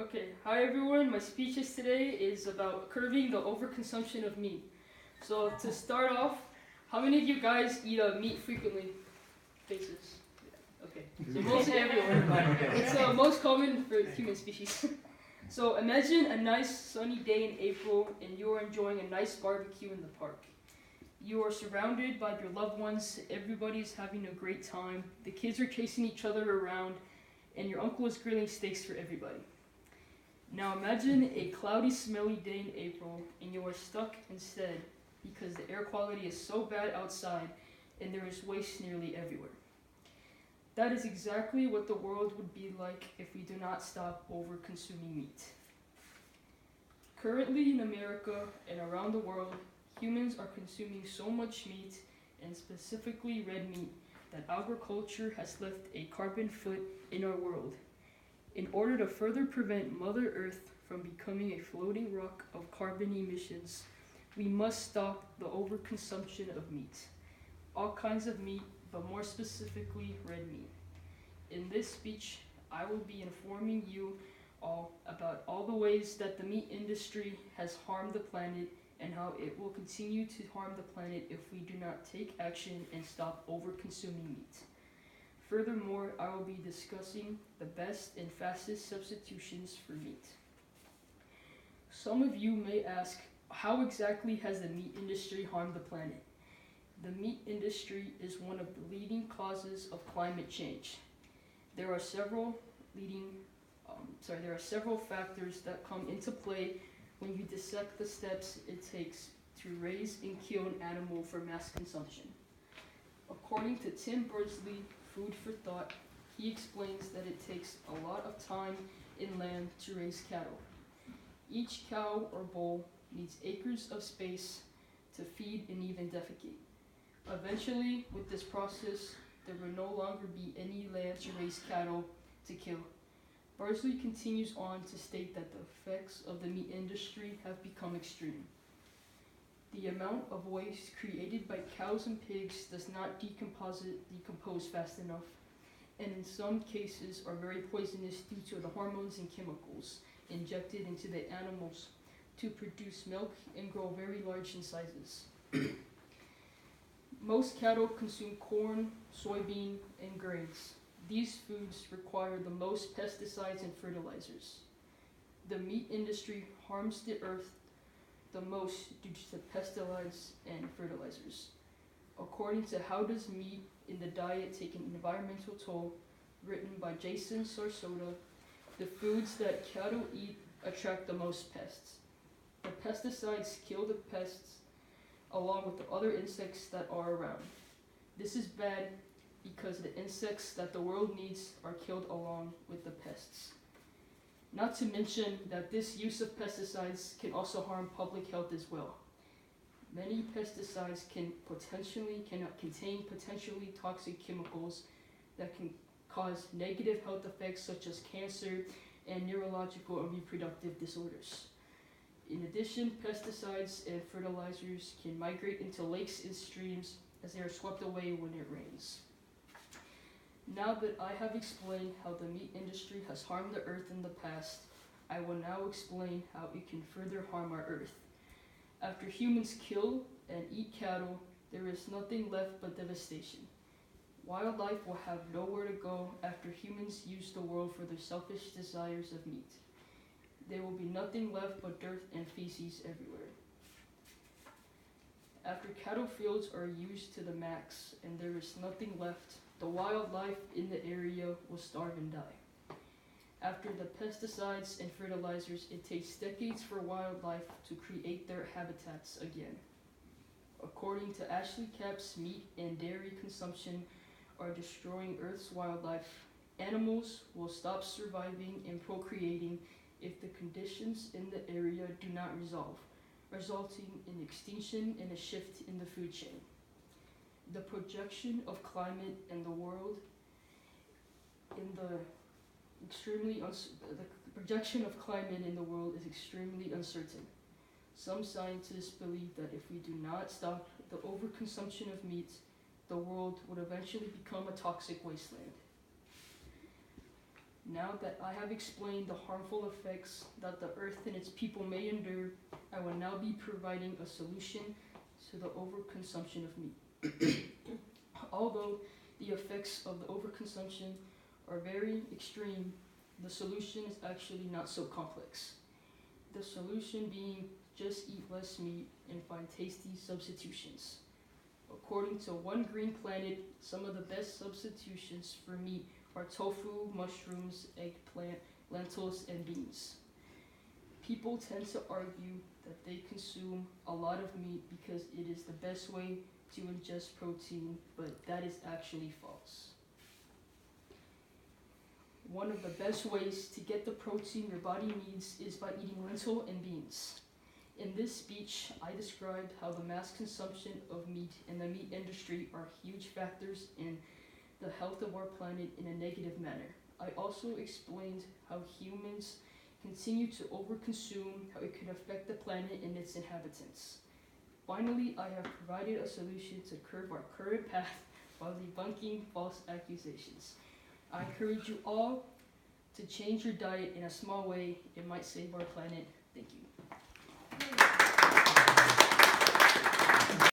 Okay, hi everyone. My speeches today is about curbing the overconsumption of meat. So to start off, how many of you guys eat meat frequently? Faces. Okay, so most everyone. It's most common for human species. So imagine a nice sunny day in April and you are enjoying a nice barbecue in the park. You are surrounded by your loved ones, everybody's having a great time, the kids are chasing each other around, and your uncle is grilling steaks for everybody. Now imagine a cloudy, smelly day in April, and you are stuck instead because the air quality is so bad outside and there is waste nearly everywhere. That is exactly what the world would be like if we do not stop over consuming meat. Currently in America and around the world, humans are consuming so much meat, and specifically red meat, that agriculture has left a carbon foot in our world. In order to further prevent Mother Earth from becoming a floating rock of carbon emissions, we must stop the overconsumption of meat. All kinds of meat, but more specifically red meat. In this speech, I will be informing you all about all the ways that the meat industry has harmed the planet and how it will continue to harm the planet if we do not take action and stop over-consuming meat. Furthermore, I will be discussing the best and fastest substitutions for meat. Some of you may ask, how exactly has the meat industry harmed the planet? The meat industry is one of the leading causes of climate change. There are several factors that come into play when you dissect the steps it takes to raise and kill an animal for mass consumption. According to Tim Berners-Lee, Food for Thought, he explains that it takes a lot of time and land to raise cattle. Each cow or bull needs acres of space to feed and even defecate. Eventually, with this process, there will no longer be any land to raise cattle to kill. Berners-Lee continues on to state that the effects of the meat industry have become extreme. The amount of waste created by cows and pigs does not decompose fast enough, and in some cases are very poisonous due to the hormones and chemicals injected into the animals to produce milk and grow very large in sizes. Most cattle consume corn, soybean, and grains. These foods require the most pesticides and fertilizers. The meat industry harms the earth the most due to pesticides and fertilizers. According to How Does Meat in the Diet Take an Environmental Toll, written by Jason Sarsoda, the foods that cattle eat attract the most pests. The pesticides kill the pests along with the other insects that are around. This is bad because the insects that the world needs are killed along with the pests. Not to mention that this use of pesticides can also harm public health as well. Many pesticides can contain potentially toxic chemicals that can cause negative health effects such as cancer and neurological and reproductive disorders. In addition, pesticides and fertilizers can migrate into lakes and streams as they are swept away when it rains. Now that I have explained how the meat industry has harmed the earth in the past, I will now explain how it can further harm our earth. After humans kill and eat cattle, there is nothing left but devastation. Wildlife will have nowhere to go after humans use the world for their selfish desires of meat. There will be nothing left but dirt and feces everywhere. After cattle fields are used to the max and there is nothing left, the wildlife in the area will starve and die. After the pesticides and fertilizers, it takes decades for wildlife to create their habitats again. According to Ashley Capps, meat and dairy consumption are destroying Earth's wildlife. Animals will stop surviving and procreating if the conditions in the area do not resolve, resulting in extinction and a shift in the food chain. The projection of climate in the world is extremely uncertain. Some scientists believe that if we do not stop the overconsumption of meat, the world would eventually become a toxic wasteland. Now that I have explained the harmful effects that the earth and its people may endure, I will now be providing a solution to the overconsumption of meat. Although the effects of the overconsumption are very extreme, the solution is actually not so complex. The solution being just eat less meat and find tasty substitutions. According to One Green Planet, some of the best substitutions for meat are tofu, mushrooms, eggplant, lentils, and beans. People tend to argue that they consume a lot of meat because it is the best way to ingest protein, but that is actually false. One of the best ways to get the protein your body needs is by eating lentil and beans. In this speech, I described how the mass consumption of meat and the meat industry are huge factors in the health of our planet in a negative manner. I also explained how humans continue to overconsume, how it could affect the planet and its inhabitants. Finally, I have provided a solution to curb our current path while debunking false accusations. I encourage you all to change your diet in a small way. It might save our planet. Thank you.